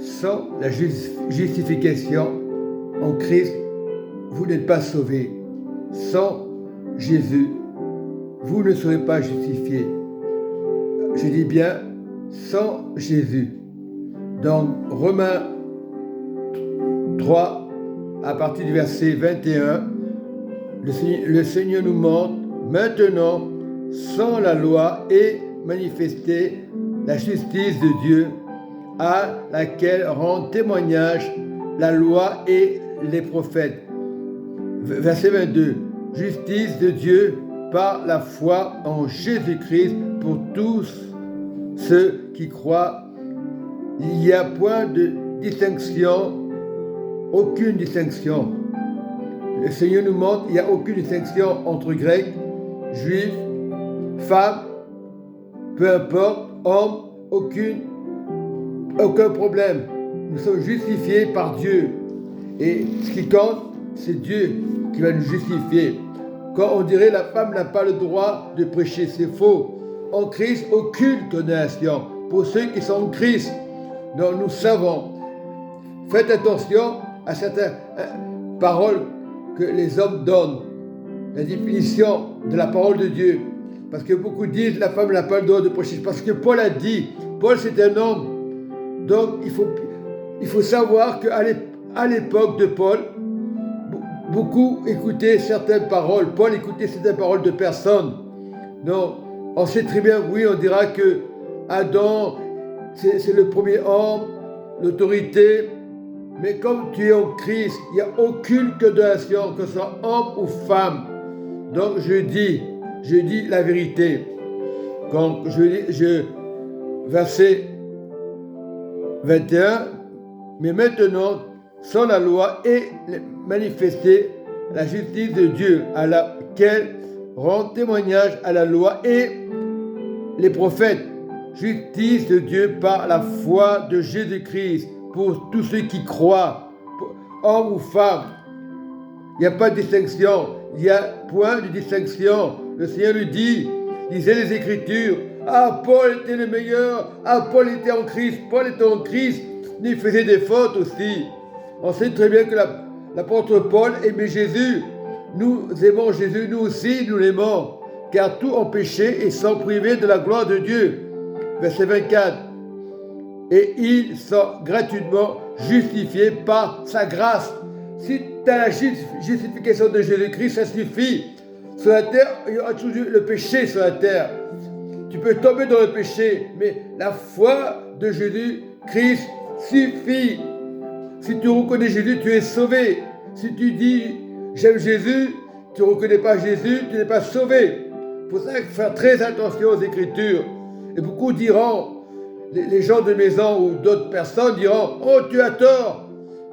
sans la justification en Christ, vous n'êtes pas sauvés. Sans Jésus, vous ne serez pas justifiés. Je dis bien, sans Jésus. Dans Romains 3, à partir du verset 21, le Seigneur nous montre, maintenant, sans la loi est manifestée la justice de Dieu, à laquelle rendent témoignage la loi et les prophètes. Verset 22, justice de Dieu par la foi en Jésus-Christ pour tous ceux qui croient. Il n'y a point de distinction, aucune distinction. Le Seigneur nous montre qu'il n'y a aucune distinction entre Grecs, Juifs, femmes, peu importe, hommes, aucun problème. Nous sommes justifiés par Dieu. Et ce qui compte, c'est Dieu qui va nous justifier. Quand on dirait la femme n'a pas le droit de prêcher, c'est faux. En Christ, aucune condamnation. Pour ceux qui sont en Christ, non, nous savons. Faites attention à certaines paroles que les hommes donnent. La définition de la parole de Dieu. Parce que beaucoup disent la femme n'a pas le droit de prêcher. Parce que Paul a dit, Paul c'est un homme. Donc il faut savoir qu'à l'époque de Paul, beaucoup écoutaient certaines paroles. Paul écoutait certaines paroles de personnes. Non, on sait très bien, oui, on dira que Adam, c'est le premier homme, l'autorité. Mais comme tu es en Christ, il n'y a aucune condamnation, que ce soit homme ou femme. Donc je dis la vérité. Quand verset 21, mais maintenant, sans la loi est manifestée la justice de Dieu, à laquelle rend témoignage à la loi et les prophètes. Justice de Dieu par la foi de Jésus-Christ pour tous ceux qui croient, hommes ou femmes. Il n'y a pas de distinction, il n'y a point de distinction. Le Seigneur lui dit, lisez les Écritures. Ah, Paul était le meilleur. Ah, Paul était en Christ. Paul était en Christ. Il faisait des fautes aussi. On sait très bien que l'apôtre Paul aimait Jésus. Nous aimons Jésus, nous aussi, nous l'aimons. Car tout ont péché et sont privés de la gloire de Dieu. Verset 24. Et ils sont gratuitement justifiés par sa grâce. Si tu as la justification de Jésus-Christ, ça suffit. Sur la terre, il y aura toujours le péché sur la terre. Tu peux tomber dans le péché, mais la foi de Jésus-Christ suffit. Si tu reconnais Jésus, tu es sauvé. Si tu dis j'aime Jésus, tu ne reconnais pas Jésus, tu n'es pas sauvé. Pour ça, il faut faire très attention aux Écritures. Et beaucoup diront, les gens de maison ou d'autres personnes diront, oh tu as tort,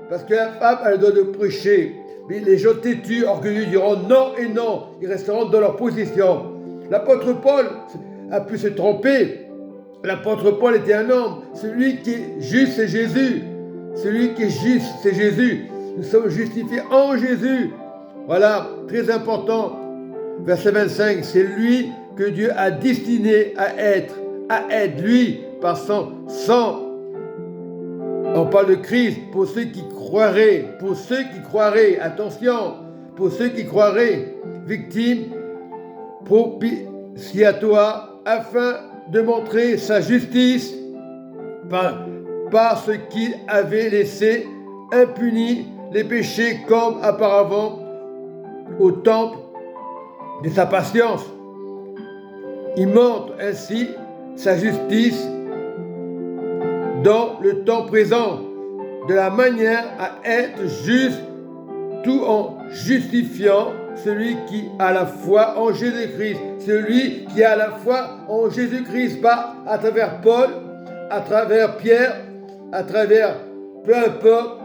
parce que la femme a le droit de prêcher. Mais les gens têtus, orgueilleux diront non et non, ils resteront dans leur position. L'apôtre Paul a pu se tromper. L'apôtre Paul était un homme. Celui qui est juste, c'est Jésus. Celui qui est juste, c'est Jésus. Nous sommes justifiés en Jésus. Voilà, très important. Verset 25, c'est lui que Dieu a destiné à être, lui, par son sang. On parle de Christ pour ceux qui croiraient, attention, pour ceux qui croiraient, victimes propitiatoires, afin de montrer sa justice par ce qu'il avait laissé impunis les péchés comme auparavant au temple de sa patience. Il montre ainsi sa justice dans le temps présent, de la manière à être juste, tout en justifiant celui qui a la foi en Jésus-Christ. Celui qui a la foi en Jésus-Christ, pas à travers Paul, à travers Pierre, à travers peu importe,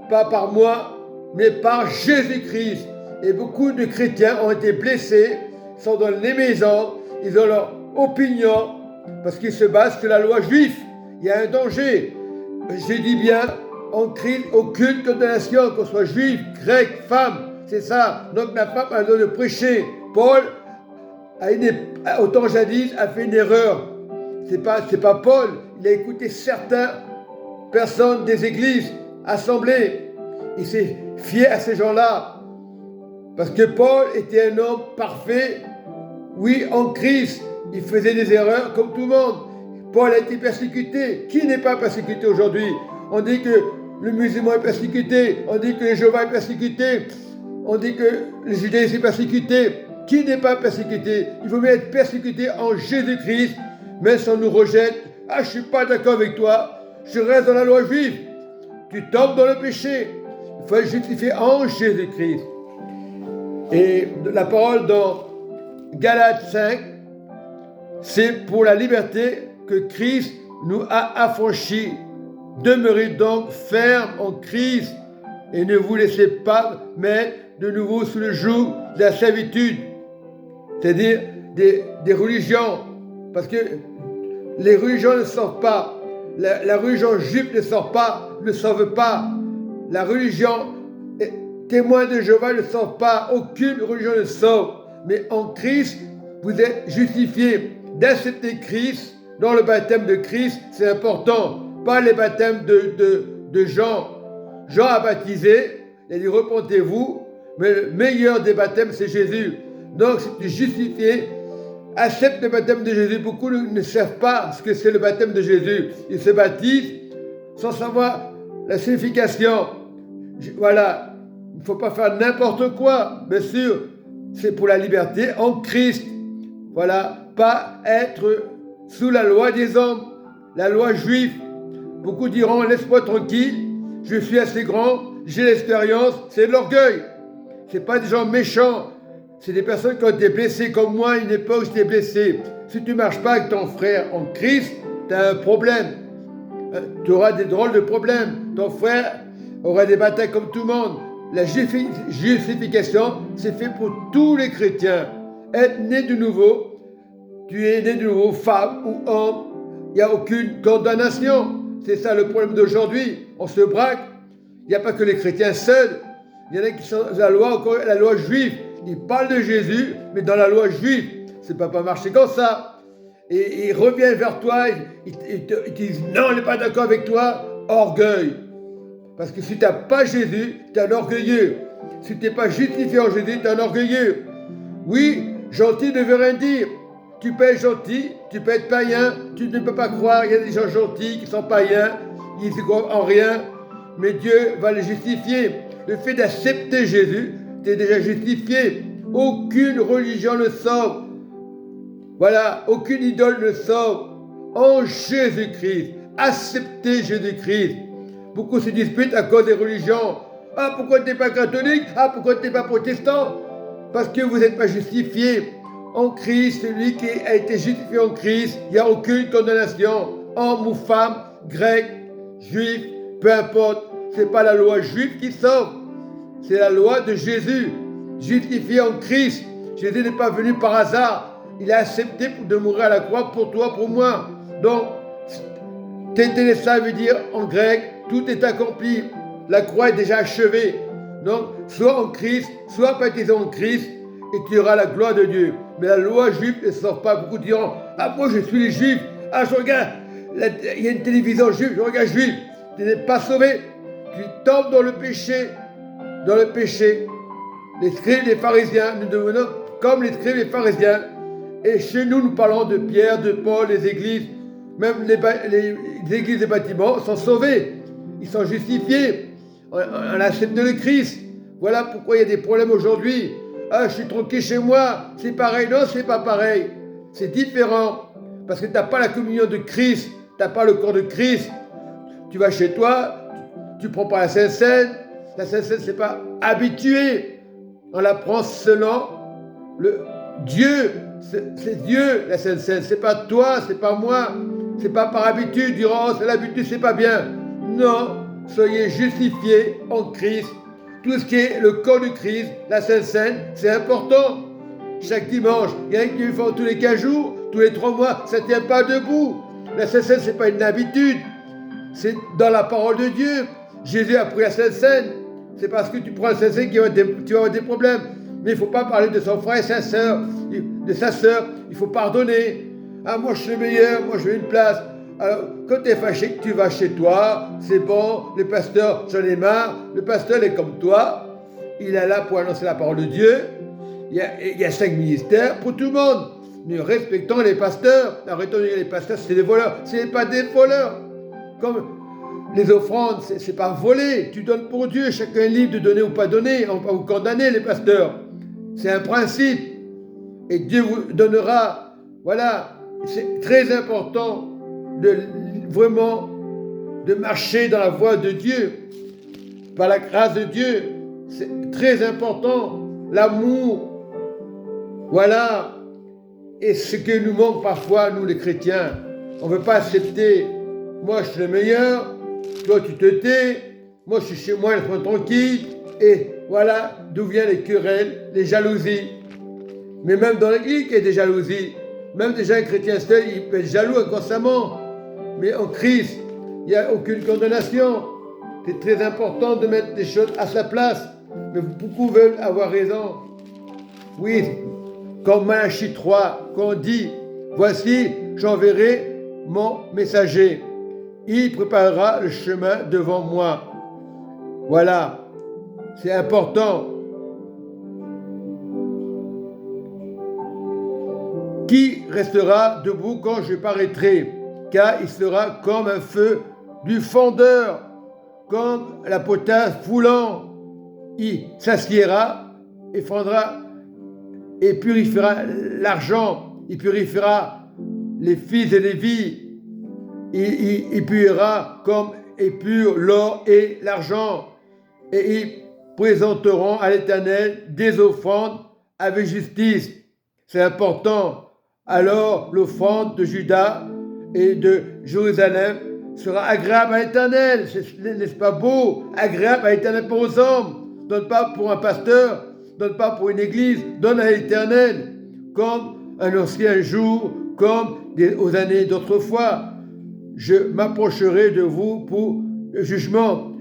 pas par moi, mais par Jésus-Christ. Et beaucoup de chrétiens ont été blessés, sont dans les maisons, ils ont leur opinion, parce qu'ils se basent sur la loi juive. Il y a un danger. Je dis bien, en Christ, aucune condamnation, qu'on soit juif, grec, femme. C'est ça. Donc la femme a le droit de prêcher. Paul, au temps jadis, a fait une erreur. C'est pas Paul. Il a écouté certains personnes des églises assemblées. Il s'est fié à ces gens-là. Parce que Paul était un homme parfait, oui, en Christ. Il faisait des erreurs comme tout le monde. Paul a été persécuté. Qui n'est pas persécuté aujourd'hui? On dit que le musulman est persécuté. On dit que le Jéhovah est persécuté. On dit que le judaïsme est persécuté. Qui n'est pas persécuté? Il faut mieux être persécuté en Jésus-Christ. Mais si on nous rejette, je ne suis pas d'accord avec toi, je reste dans la loi juive. Tu tombes dans le péché. Il faut être justifié en Jésus-Christ. Et la parole dans Galates 5, c'est pour la liberté que Christ nous a affranchis. Demeurez donc fermes en Christ et ne vous laissez pas mettre de nouveau sous le joug de la servitude, c'est-à-dire des religions, parce que les religions ne sauvent pas, la religion juive ne sauve pas, la religion témoin de Jéhovah ne sauve pas, aucune religion ne sauve, mais en Christ, vous êtes justifiés. D'accepter Christ dans le baptême de Christ, c'est important, pas les baptêmes de Jean. Jean a baptisé, il a dit repentez-vous, mais le meilleur des baptêmes c'est Jésus. Donc si tu es justifié, accepte le baptême de Jésus. Beaucoup ne savent pas ce que c'est le baptême de Jésus. Ils se baptisent sans savoir la signification. Voilà, il ne faut pas faire n'importe quoi. Bien sûr, c'est pour la liberté en Christ. Voilà, pas être sous la loi des hommes, la loi juive. Beaucoup diront, laisse-moi tranquille, je suis assez grand, j'ai l'expérience, c'est de l'orgueil. Ce n'est pas des gens méchants, c'est des personnes qui ont été blessées comme moi à une époque où j'étais blessé. Si tu ne marches pas avec ton frère en Christ, tu as un problème. Tu auras des drôles de problèmes. Ton frère aura des batailles comme tout le monde. La justification, c'est fait pour tous les chrétiens. Être né de nouveau, tu es né de nouveau, femme ou homme, il n'y a aucune condamnation. C'est ça le problème d'aujourd'hui. On se braque. Il n'y a pas que les chrétiens seuls. Il y en a qui sont dans la loi juive. Ils parlent de Jésus, mais dans la loi juive. Ça ne peut pas marcher comme ça. Et ils reviennent vers toi, ils te disent non, on n'est pas d'accord avec toi. Orgueil. Parce que si tu n'as pas Jésus, tu es un orgueilleux. Si tu n'es pas justifié en Jésus, tu es un orgueilleux. Oui, gentil ne veut rien dire. Tu peux être gentil, tu peux être païen, tu ne peux pas croire, il y a des gens gentils qui sont païens, ils ne croient en rien, mais Dieu va les justifier. Le fait d'accepter Jésus, tu es déjà justifié. Aucune religion ne sauve. Voilà, aucune idole ne sauve. En Jésus-Christ, acceptez Jésus-Christ. Beaucoup se disputent à cause des religions. Ah, pourquoi tu n'es pas catholique? Ah, pourquoi tu n'es pas protestant? Parce que vous n'êtes pas justifié. En Christ, celui qui a été justifié en Christ, il n'y a aucune condamnation. Homme ou femme, grec, juif, peu importe. Ce n'est pas la loi juive qui sauve. C'est la loi de Jésus, justifié en Christ. Jésus n'est pas venu par hasard. Il a accepté de mourir à la croix pour toi, pour moi. Donc, tétélestai veut dire en grec, tout est accompli. La croix est déjà achevée. Donc, sois en Christ, sois baptisé en Christ, et tu auras la gloire de Dieu. Mais la loi juive ne sort pas. Beaucoup diront, ah moi je suis les juifs, ah je regarde, il y a une télévision juive, je regarde juif. Tu n'es pas sauvé, tu tombes dans le péché. Dans le péché, les scribes, les pharisiens, nous devenons comme les scribes et les pharisiens. Et chez nous, nous parlons de Pierre, de Paul, les églises, même les églises et bâtiments sont sauvés. Ils sont justifiés. On accepte le Christ. Voilà pourquoi il y a des problèmes aujourd'hui. Ah, je suis tranquille chez moi, c'est pareil. Non, c'est pas pareil. C'est différent. Parce que tu n'as pas la communion de Christ, tu n'as pas le corps de Christ. Tu vas chez toi, tu ne prends pas la Sainte Seine. La Sainte Seine, ce n'est pas habitué. On la prend selon le Dieu. C'est Dieu, la Sainte Seine. Ce n'est pas toi, ce n'est pas moi. Ce n'est pas par habitude. Durant, c'est l'habitude, c'est pas bien. Non, soyez justifiés en Christ. Tout ce qui est le corps de Christ, la Sainte Seine, c'est important. Chaque dimanche, il y en a qui le font tous les 15 jours, tous les 3 mois, ça ne tient pas debout. La Sainte Seine, ce n'est pas une habitude. C'est dans la parole de Dieu. Jésus a pris la Sainte Seine. C'est parce que tu prends la Sainte Seine que tu vas avoir des problèmes. Mais il ne faut pas parler de son frère et sa sœur, de sa sœur. Il faut pardonner. Ah, moi je suis le meilleur, moi je veux une place. Alors, quand tu es fâché, tu vas chez toi, c'est bon, le pasteur, j'en ai marre, le pasteur est comme toi, il est là pour annoncer la parole de Dieu, il y a 5 ministères pour tout le monde. Nous respectons les pasteurs, arrêtons de dire les pasteurs, c'est des voleurs, ce n'est pas des voleurs. Comme les offrandes, c'est pas voler, tu donnes pour Dieu, chacun est libre de donner ou pas donner, on va vous condamner les pasteurs. C'est un principe, et Dieu vous donnera, voilà, c'est très important vraiment de marcher dans la voie de Dieu, par la grâce de Dieu, c'est très important, l'amour, voilà, et ce que nous manque parfois, nous les chrétiens, on ne veut pas accepter, moi je suis le meilleur, toi tu te tais, moi je suis chez moi, je suis tranquille, et voilà d'où viennent les querelles, les jalousies. Mais même dans l'église, il y a des jalousies, même des gens chrétiens seuls, ils peuvent être jaloux inconsciemment. Mais en Christ, il n'y a aucune condamnation. C'est très important de mettre les choses à sa place. Mais beaucoup veulent avoir raison. Oui, comme Malachie 3, quand on dit, voici, j'enverrai mon messager. Il préparera le chemin devant moi. Voilà, c'est important. Qui restera debout quand je paraîtrai? Car il sera comme un feu du fondeur, comme la potasse foulant. Il s'assiera et fendra et purifiera l'argent. Il purifiera les fils et les vies. Il purifiera comme épure l'or et l'argent. Et ils présenteront à l'Éternel des offrandes avec justice. C'est important. Alors l'offrande de Juda et de Jérusalem sera agréable à l'Éternel. N'est-ce pas beau? Agréable à l'Éternel pour aux hommes. Donne pas pour un pasteur, donne pas pour une église, donne à l'Éternel. Comme un ancien jour, comme aux années d'autrefois. Je m'approcherai de vous pour le jugement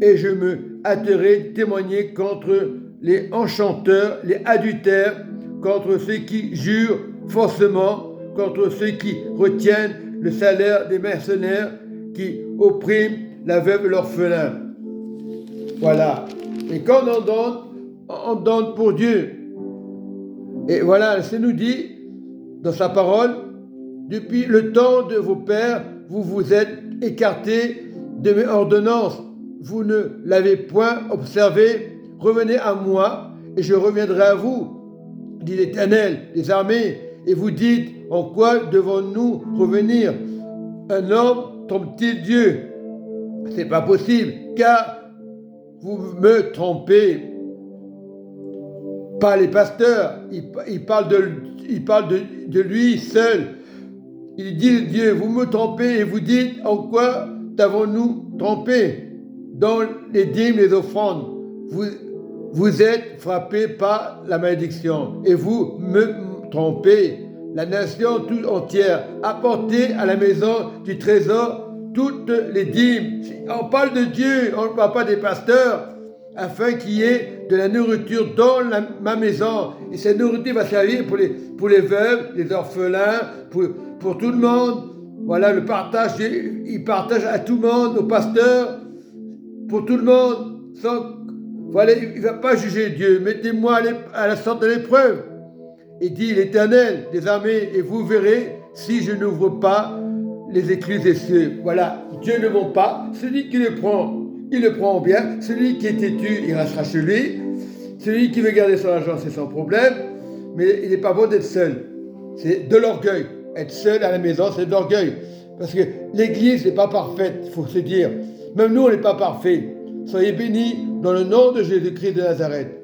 et je me hâterai de témoigner contre les enchanteurs, les adultères, contre ceux qui jurent forcément, contre ceux qui retiennent le salaire des mercenaires, qui oppriment la veuve et l'orphelin. Voilà. Et quand on donne pour Dieu. Et voilà, ça nous dit dans sa parole, depuis le temps de vos pères, vous vous êtes écartés de mes ordonnances. Vous ne l'avez point observé. Revenez à moi et je reviendrai à vous, dit l'Éternel des armées. Et vous dites, en quoi devons-nous revenir? Un homme trompe-t-il Dieu? C'est pas possible, car vous me trompez. Pas les pasteurs, il parle de lui seul. Il dit Dieu, vous me trompez et vous dites, en quoi t'avons-nous trompé? Dans les dîmes, les offrandes, vous êtes frappés par la malédiction et vous me trompez. La nation toute entière, apportez à la maison du trésor toutes les dîmes. On parle de Dieu, on ne parle pas des pasteurs, afin qu'il y ait de la nourriture dans ma maison. Et cette nourriture va servir pour les veuves, les orphelins, pour tout le monde. Voilà le partage, il partage à tout le monde, aux pasteurs, pour tout le monde. Voilà, il ne va pas juger Dieu. Mettez-moi à la sorte de l'épreuve. Et dit l'Éternel des armées, et vous verrez si je n'ouvre pas les écluses des cieux. Voilà, Dieu ne ment pas. Celui qui le prend, il le prend bien. Celui qui est têtu, il restera chez lui. Celui qui veut garder son argent, c'est son problème. Mais il n'est pas bon d'être seul. C'est de l'orgueil. Être seul à la maison, c'est de l'orgueil. Parce que l'Église n'est pas parfaite, il faut se dire. Même nous, on n'est pas parfaits. Soyez bénis dans le nom de Jésus-Christ de Nazareth.